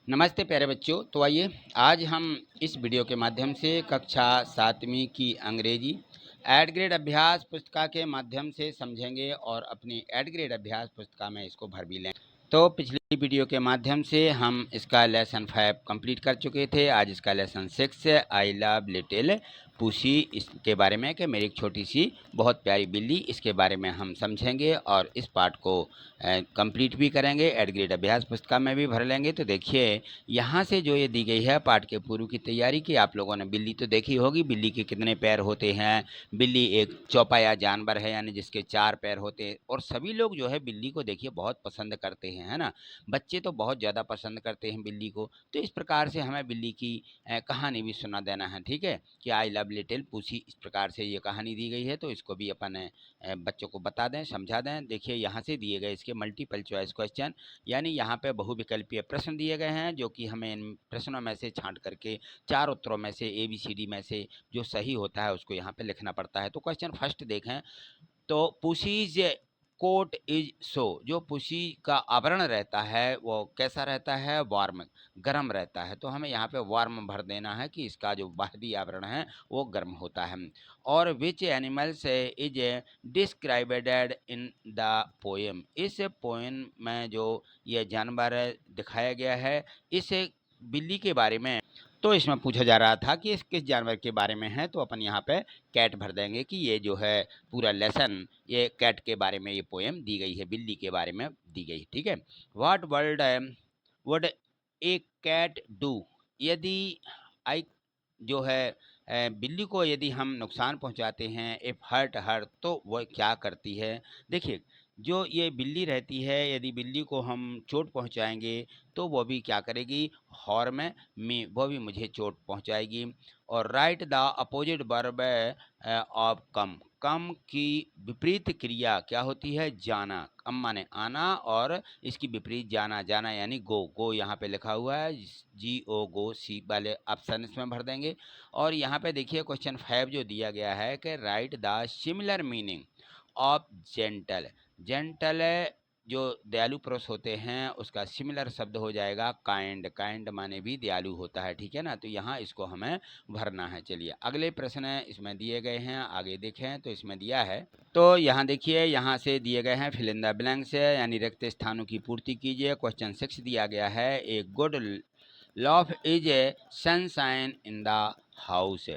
नमस्ते प्यारे बच्चों। तो आइए आज हम इस वीडियो के माध्यम से कक्षा 7वीं की अंग्रेजी एड ग्रेड अभ्यास पुस्तिका के माध्यम से समझेंगे और अपनी एड ग्रेड अभ्यास पुस्तिका में इसको भर भी लें। तो पिछली वीडियो के माध्यम से हम इसका लेसन 5 कंप्लीट कर चुके थे। आज इसका लेसन 6 आई लव लिटिल पूसी इसके बारे में कि मेरी एक छोटी सी बहुत प्यारी बिल्ली, इसके बारे में हम समझेंगे और इस पाठ को कंप्लीट भी करेंगे। एड ग्रेड अभ्यास पुस्तिका में भी भर लेंगे। तो देखिए यहाँ से जो ये दी गई है पाठ के पूर्व की तैयारी की, आप लोगों ने बिल्ली तो देखी होगी। बिल्ली के कितने पैर होते हैं। बिल्ली एक चौपाया जानवर है, यानी जिसके 4 पैर होते हैं। और सभी लोग जो है बिल्ली को देखिए बहुत पसंद करते हैं, है ना। बच्चे तो बहुत ज़्यादा पसंद करते हैं बिल्ली को। तो इस प्रकार से हमें बिल्ली की कहानी भी सुना देना है, ठीक है, कि आई लव लिटिल पूसी, इस प्रकार से ये कहानी दी गई है। तो इसको भी अपन बच्चों को बता दें, समझा दें। देखिए यहाँ से दिए गए इसके मल्टीपल चॉइस क्वेश्चन, यानी यहाँ पे बहुविकल्पीय प्रश्न दिए गए हैं, जो कि हमें इन प्रश्नों में से छांट करके 4 उत्तरों में से ABCD में से जो सही होता है उसको यहाँ पे लिखना पड़ता है। तो क्वेश्चन फर्स्ट देखें तो पुशीज कोट इज सो, जो पुशी का आवरण रहता है वो कैसा रहता है, वार्म, गर्म रहता है। तो हमें यहाँ पे वार्म भर देना है कि इसका जो बाहरी आवरण है वो गर्म होता है। और which animals is described in the poem, इस पोएम में जो ये जानवर दिखाया गया है इस बिल्ली के बारे में। तो इसमें पूछा जा रहा था कि इस किस जानवर के बारे में है, तो अपन यहाँ पे कैट भर देंगे कि ये जो है पूरा लेसन ये कैट के बारे में ये पोएम दी गई है, बिल्ली के बारे में दी गई, ठीक है। What world would a cat do, यदि आई जो है बिल्ली को यदि हम नुकसान पहुंचाते हैं, इफ हर्ट हर, तो वह क्या करती है। देखिए जो ये बिल्ली रहती है, यदि बिल्ली को हम चोट पहुंचाएंगे तो वो भी क्या करेगी, हॉर्म में वो भी मुझे चोट पहुंचाएगी। और write the opposite verb of come, come की विपरीत क्रिया क्या होती है, जाना। कम माने आना और इसकी विपरीत जाना, जाना यानी गो, गो यहाँ पे लिखा हुआ है GO, गो, सी वाले ऑप्शन इसमें भर देंगे। और यहाँ पे देखिए क्वेश्चन 5 जो दिया गया है कि right the similar meaning of gentle, gentle जो दयालु पुरुष होते हैं उसका सिमिलर शब्द हो जाएगा काइंड, काइंड माने भी दयालु होता है, ठीक है ना। तो यहाँ इसको हमें भरना है। चलिए अगले प्रश्न इसमें दिए गए हैं, आगे देखें तो इसमें दिया है। तो यहाँ देखिए यहाँ से दिए गए हैं फिल इन द ब्लैंक्स, यानी रिक्त स्थानों की पूर्ति कीजिए। क्वेश्चन 6 दिया गया है a good loaf is a sunshine in the house,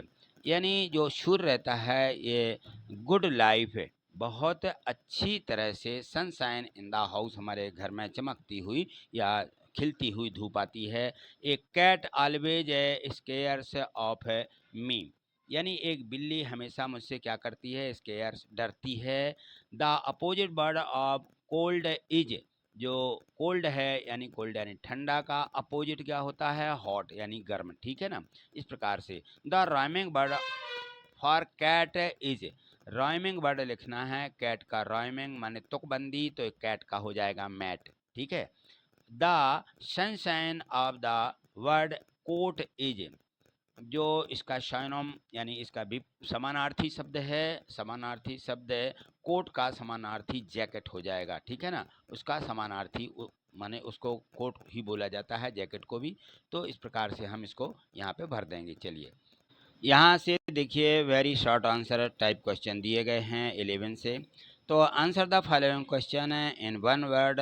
यानी जो शुर रहता है ये गुड लाइफ है, बहुत अच्छी तरह से सनशाइन इन द हाउस, हमारे घर में चमकती हुई या खिलती हुई धूप आती है। एक cat always scares of me, यानी एक बिल्ली हमेशा मुझसे क्या करती है, स्केयर्स डरती है। The opposite word of cold is, जो कोल्ड है यानी कोल्ड यानी ठंडा का अपोजिट क्या होता है, हॉट यानी गर्म, ठीक है ना। इस प्रकार से the rhyming word for cat is, rhyming word लिखना है कैट का, राइमिंग माने तुकबंदी, तो कैट का हो जाएगा मैट, ठीक है। The sunshine of the word coat is, जो इसका शाइनोम यानी इसका भी समानार्थी शब्द है, समानार्थी शब्द कोट का समानार्थी जैकेट हो जाएगा, ठीक है ना। उसका समानार्थी माने उसको कोट ही बोला जाता है, जैकेट को भी। तो इस प्रकार से हम इसको यहाँ पे भर देंगे। चलिए यहाँ से देखिए very short answer type question दिए गए हैं 11 से। तो answer the following question in one word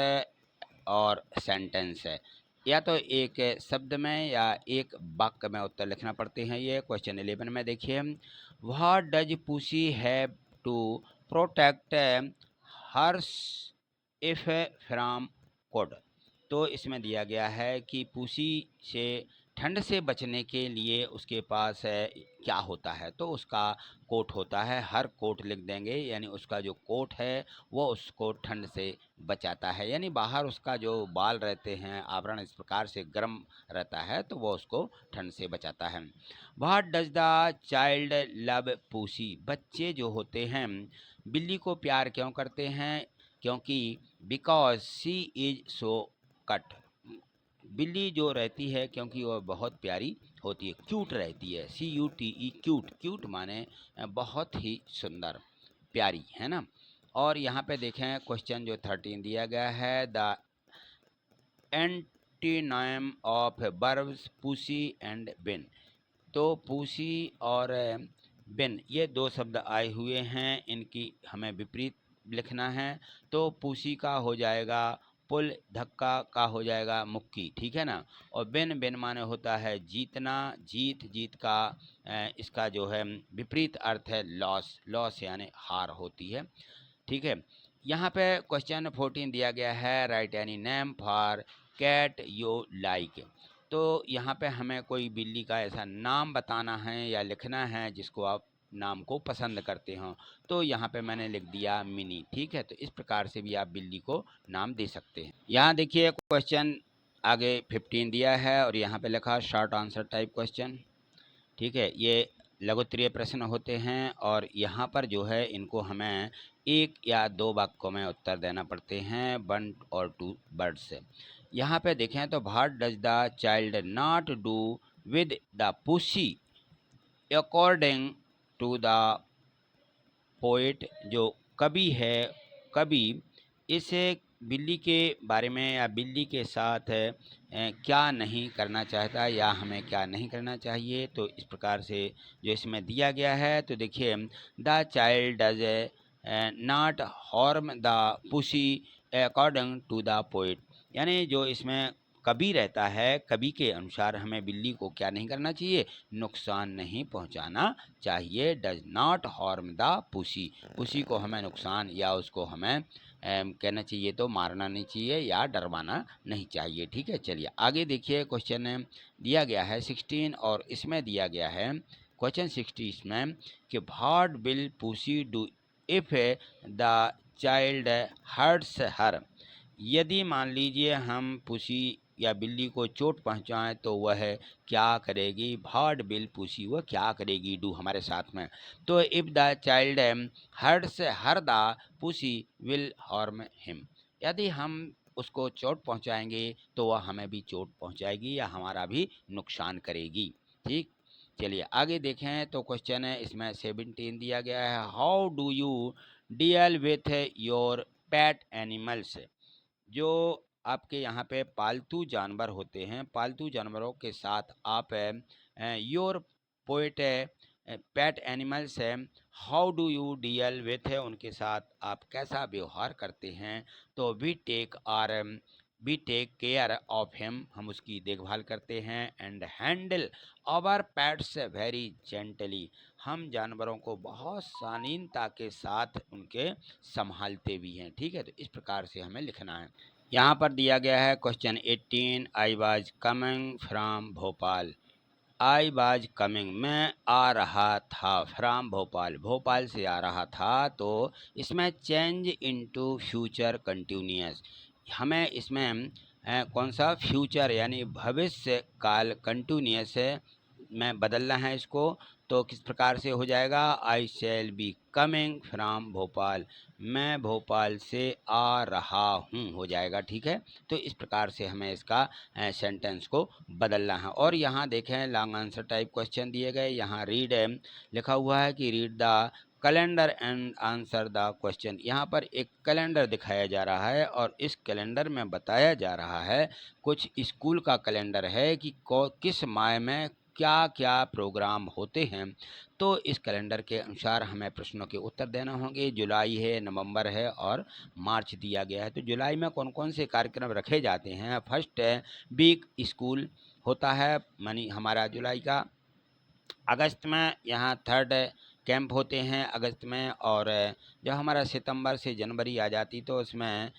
और सेंटेंस है, या तो एक शब्द में या एक वाक्य में उत्तर लिखना पड़ते हैं। ये क्वेश्चन 11 में देखिए, what does pussy have to protect hers if from cold, तो इसमें दिया गया है कि पुसी से ठंड से बचने के लिए उसके पास क्या होता है, तो उसका कोट होता है, हर कोट लिख देंगे, यानी उसका जो कोट है वो उसको ठंड से बचाता है, यानी बाहर उसका जो बाल रहते हैं, आवरण इस प्रकार से गर्म रहता है तो वो उसको ठंड से बचाता है। What does the child love pussy, बच्चे जो होते हैं बिल्ली को प्यार क्यों करते हैं, क्योंकि because she is so cut, बिल्ली जो रहती है क्योंकि वह बहुत प्यारी होती है, क्यूट रहती है, CUTE क्यूट, क्यूट माने बहुत ही सुंदर, प्यारी, है ना। और यहाँ पे देखें क्वेश्चन जो 13 दिया गया है, द 50 नाम ऑफ बर्ब्स पुसी एंड बिन। तो पुसी और बिन ये दो शब्द आए हुए हैं, इनकी हमें विपरीत लिखना है। तो पुसी का हो जाएगा पुल, धक्का का हो जाएगा मुक्की, ठीक है ना। और बिन, बिन माने होता है जीतना, जीत, जीत का इसका जो है विपरीत अर्थ है लॉस, लॉस यानी हार होती है, ठीक है। यहाँ पे क्वेश्चन 14 दिया गया है, write any name for cat you like. तो यहाँ पे हमें कोई बिल्ली का ऐसा नाम बताना है या लिखना है जिसको आप नाम को पसंद करते हो। तो यहाँ पे मैंने लिख दिया मिनी, ठीक है। तो इस प्रकार से भी आप बिल्ली को नाम दे सकते हैं। यहाँ देखिए क्वेश्चन आगे 15 दिया है और यहाँ पे लिखा शॉर्ट आंसर टाइप क्वेश्चन, ठीक है। ये लघुत्तरीय प्रश्न होते हैं और यहाँ पर जो है इनको हमें 1 या 2 वाक्यों में उत्तर देना पड़ते हैं, 1 और 2 वर्ड्स से। यहाँ पे देखें तो what does the child not do with the pussy according to the poet. जो कवि है, कवि इसे बिल्ली के बारे में या बिल्ली के साथ क्या नहीं करना चाहता या हमें क्या नहीं करना चाहिए। तो इस प्रकार से जो इसमें दिया गया है, तो देखिए the child does not harm the pussy according to the poet, यानी जो इसमें कवि रहता है, कवि के अनुसार हमें बिल्ली को क्या नहीं करना चाहिए, नुकसान नहीं पहुंचाना चाहिए। Does not harm the pussy, pussy को हमें नुकसान या उसको हमें कहना चाहिए तो मारना नहीं चाहिए या डरवाना नहीं चाहिए, ठीक है। चलिए आगे देखिए, क्वेश्चन दिया गया है 16 और इसमें दिया गया है क्वेश्चन 60 इसमें कि what will pussy do if the child hurts her. यदि मान लीजिए हम पुसी या बिल्ली को चोट पहुंचाएं तो वह क्या करेगी। व्हाट विल पुसी, वह क्या करेगी, डू हमारे साथ में। तो if the child hurts her the pussy will harm him, यदि हम उसको चोट पहुंचाएंगे तो वह हमें भी चोट पहुंचाएगी या हमारा भी नुकसान करेगी, ठीक। चलिए आगे देखें तो क्वेश्चन है इसमें 17 दिया गया है, how do you deal with your pet animals. जो आपके यहाँ पे पालतू जानवर होते हैं, पालतू जानवरों के साथ आप योर पोएट पेट एनिमल्स है, how do you deal with है, उनके साथ आप कैसा व्यवहार करते हैं। तो we take care of him, हम उसकी देखभाल करते हैं। And handle our pets very gently, हम जानवरों को बहुत शालीनता के साथ उनके संभालते भी हैं, ठीक है। तो इस प्रकार से हमें लिखना है। यहाँ पर दिया गया है question 18, I was coming from Bhopal. I was coming, मैं आ रहा था, फ्रॉम भोपाल, भोपाल से आ रहा था। तो इसमें चेंज इनटू फ्यूचर कंटिन्यूअस, हमें इसमें कौन सा फ्यूचर यानी भविष्य काल कंटिन्यूअस में बदलना है इसको। तो किस प्रकार से हो जाएगा, I shall be coming from Bhopal, मैं भोपाल से आ रहा हूँ हो जाएगा, ठीक है। तो इस प्रकार से हमें इसका सेंटेंस को बदलना है। और यहाँ देखें लॉन्ग आंसर टाइप क्वेश्चन दिए गए, यहाँ रीड लिखा हुआ है कि read the calendar and answer the question. यहाँ पर एक कैलेंडर दिखाया जा रहा है और इस कैलेंडर में बताया जा रहा है, कुछ स्कूल का कैलेंडर है कि किस माह में क्या क्या प्रोग्राम होते हैं। तो इस कैलेंडर के अनुसार हमें प्रश्नों के उत्तर देना होंगे। जुलाई है, नवंबर है और मार्च दिया गया है। तो जुलाई में कौन कौन से कार्यक्रम रखे जाते हैं। फर्स्ट वीक स्कूल होता है मानी हमारा जुलाई का। अगस्त में यहाँ थर्ड कैंप होते हैं अगस्त में। और जब हमारा सितंबर से जनवरी आ जाती तो उसमें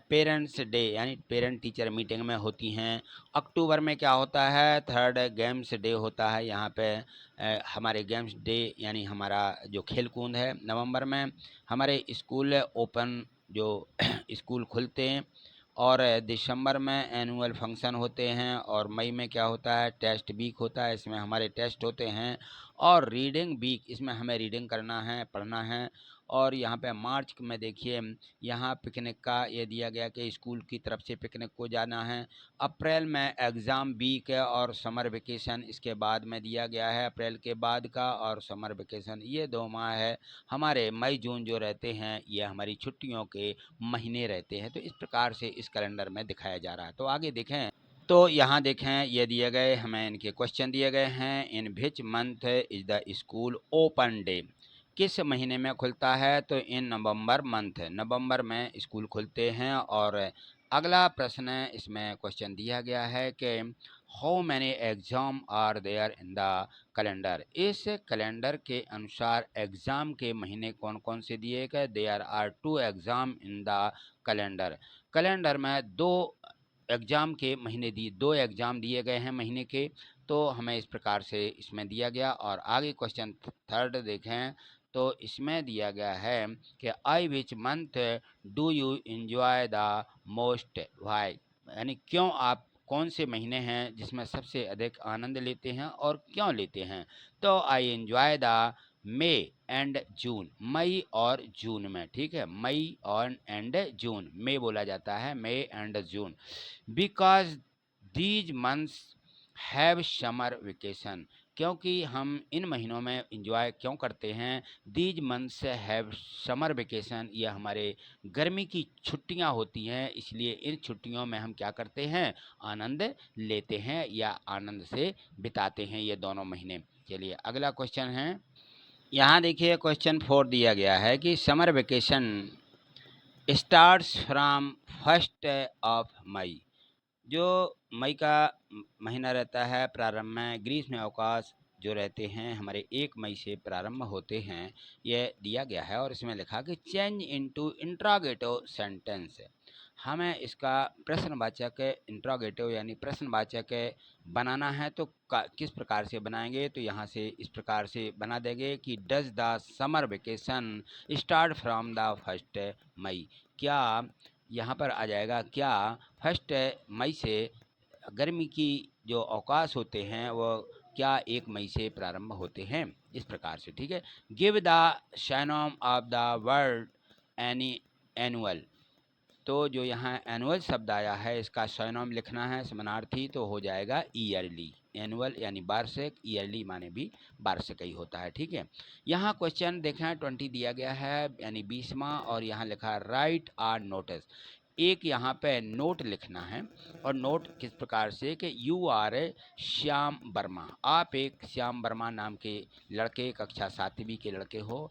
पेरेंट्स डे यानी पेरेंट टीचर मीटिंग में होती हैं। अक्टूबर में क्या होता है, थर्ड गेम्स डे होता है यहाँ पे हमारे गेम्स डे यानी हमारा जो खेल कूद है। नवंबर में हमारे स्कूल ओपन जो स्कूल खुलते हैं। और दिसंबर में एनुअल फंक्शन होते हैं। और मई में क्या होता है, टेस्ट वीक होता है, इसमें हमारे टेस्ट होते हैं। और रीडिंग वीक, इसमें हमें रीडिंग करना है, पढ़ना है। और यहाँ पे मार्च में देखिए यहाँ पिकनिक का ये दिया गया कि स्कूल की तरफ से पिकनिक को जाना है। अप्रैल में एग्ज़ाम वीक है और समर वेकेशन इसके बाद में दिया गया है, अप्रैल के बाद का और समर वेकेशन, ये 2 माह है। हमारे मई जून जो रहते हैं ये हमारी छुट्टियों के महीने रहते हैं। तो इस प्रकार से इस कैलेंडर में दिखाया जा रहा है। तो आगे देखें तो यहाँ देखें ये दिए गए हमें इनके क्वेश्चन दिए गए हैं। In which month is the school open day, किस महीने में खुलता है? तो इन नवंबर मंथ, नवंबर में स्कूल खुलते हैं। और अगला प्रश्न इसमें क्वेश्चन दिया गया है कि how many exam are there in the calendar, इस कैलेंडर के अनुसार एग्ज़ाम के महीने कौन कौन से दिए गए? There are 2 exam in the calendar, calendar में 2 एग्ज़ाम के महीने दिए, 2 एग्ज़ाम दिए गए हैं महीने के। तो हमें इस प्रकार से इसमें दिया गया। और आगे क्वेश्चन थर्ड देखें तो इसमें दिया गया है कि I which month do you enjoy the most, why, यानी क्यों आप, कौन से महीने हैं जिसमें सबसे अधिक आनंद लेते हैं और क्यों लेते हैं? तो I enjoy the May and June, मई और जून में, ठीक है, मई और एंड जून, मई बोला जाता है, May and June, because these months have summer vacation, क्योंकि हम इन महीनों में इंजॉय क्यों करते हैं? These months have summer vacation, ये हमारे गर्मी की छुट्टियां होती हैं, इसलिए इन छुट्टियों में हम क्या करते हैं? आनंद लेते हैं या आनंद से बिताते हैं ये दोनों महीने। चलिए अगला क्वेश्चन है, यहाँ देखिए क्वेश्चन 4 दिया गया है कि समर वेकेशन स्टार्ट्स फ्रॉम 1 मई, जो मई का महीना रहता है प्रारंभ में, ग्रीष्म अवकाश जो रहते हैं हमारे 1 मई से प्रारंभ होते हैं, ये दिया गया है। और इसमें लिखा कि चेंज इनटू इंट्रोगेटिव सेंटेंस, हमें इसका प्रश्नवाचक इंट्रोगेटिव यानी प्रश्नवाचक बनाना है। तो किस प्रकार से बनाएंगे? तो यहाँ से इस प्रकार से बना देंगे कि does the summer vacation start from the 1 मई, क्या यहाँ पर आ जाएगा, क्या 1 मई से गर्मी की जो अवकाश होते हैं वो क्या 1 मई से प्रारंभ होते हैं? इस प्रकार से, ठीक है। Give the synonym of the word any annual, तो जो यहाँ एनुअल शब्द आया है इसका साइनोम लिखना है समानार्थी, तो हो जाएगा ईयरली, एनुअल यानी वार्षिक, ईयरली माने भी वार्षिक ही होता है, ठीक है। यहाँ क्वेश्चन देखें 20 दिया गया है यानी 20वां, और यहाँ लिखा है राइट आर नोटिस, एक यहाँ पे नोट लिखना है। और नोट किस प्रकार से कि यू आर श्याम वर्मा, आप एक श्याम वर्मा नाम के लड़के, कक्षा 7वीं के लड़के हो।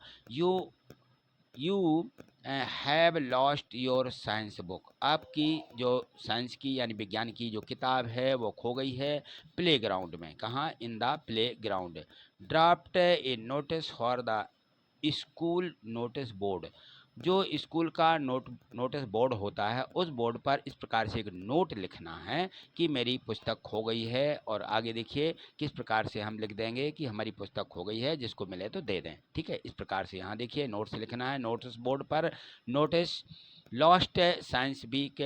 You have lost your science book, आपकी जो साइंस की यानी विज्ञान की जो किताब है वो खो गई है प्ले ग्राउंड में, कहाँ? इन the play ground. Draft A notice for the school notice board, जो स्कूल का नोटिस बोर्ड होता है उस बोर्ड पर इस प्रकार से एक नोट लिखना है कि मेरी पुस्तक खो गई है। और आगे देखिए किस प्रकार से हम लिख देंगे कि हमारी पुस्तक खो गई है, जिसको मिले तो दे दें, ठीक है। इस प्रकार से यहाँ देखिए नोट्स लिखना है, नोटिस बोर्ड पर notice lost science week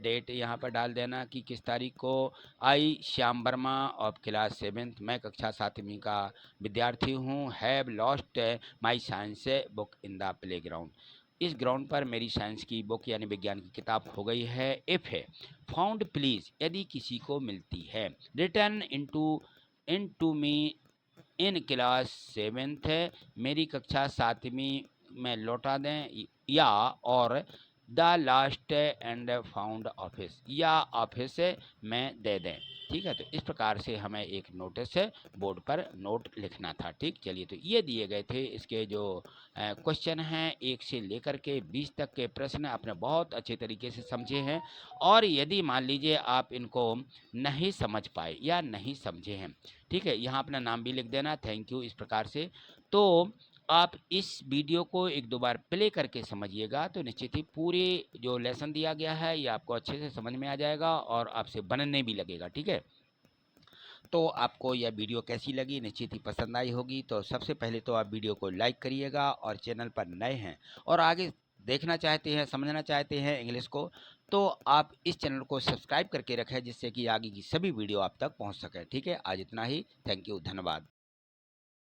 date यहाँ पर डाल देना कि किस तारीख को। I Shyam Verma of class 7th, मैं कक्षा 7वीं का विद्यार्थी हूँ। Have lost my science book in the playground, इस ग्राउंड पर मेरी साइंस की बुक यानी विज्ञान की किताब खो गई है। इफ है फाउंड प्लीज, यदि किसी को मिलती है। Return into me in class 7th, मेरी कक्षा 7वीं में लौटा दें, या और the last and found office, या ऑफिस में दे दें, ठीक है। तो इस प्रकार से हमें एक नोटिस बोर्ड पर नोट लिखना था, ठीक। चलिए तो ये दिए गए थे इसके जो क्वेश्चन हैं 1 से लेकर के 20 तक के प्रश्न आपने बहुत अच्छे तरीके से समझे हैं। और यदि मान लीजिए आप इनको नहीं समझ पाए या नहीं समझे हैं, ठीक है, यहाँ अपना नाम भी लिख देना, थैंक यू, इस प्रकार से। तो आप इस वीडियो को 1-2 बार प्ले करके समझिएगा तो निश्चित ही पूरे जो लेसन दिया गया है ये आपको अच्छे से समझ में आ जाएगा और आपसे बनने भी लगेगा, ठीक है। तो आपको यह वीडियो कैसी लगी? निश्चित ही पसंद आई होगी। तो सबसे पहले तो आप वीडियो को लाइक करिएगा, और चैनल पर नए हैं और आगे देखना चाहते हैं, समझना चाहते हैं इंग्लिश को, तो आप इस चैनल को सब्सक्राइब करके रखें जिससे कि आगे की सभी वीडियो आप तक पहुंच सके, ठीक है। आज इतना ही, थैंक यू, धन्यवाद।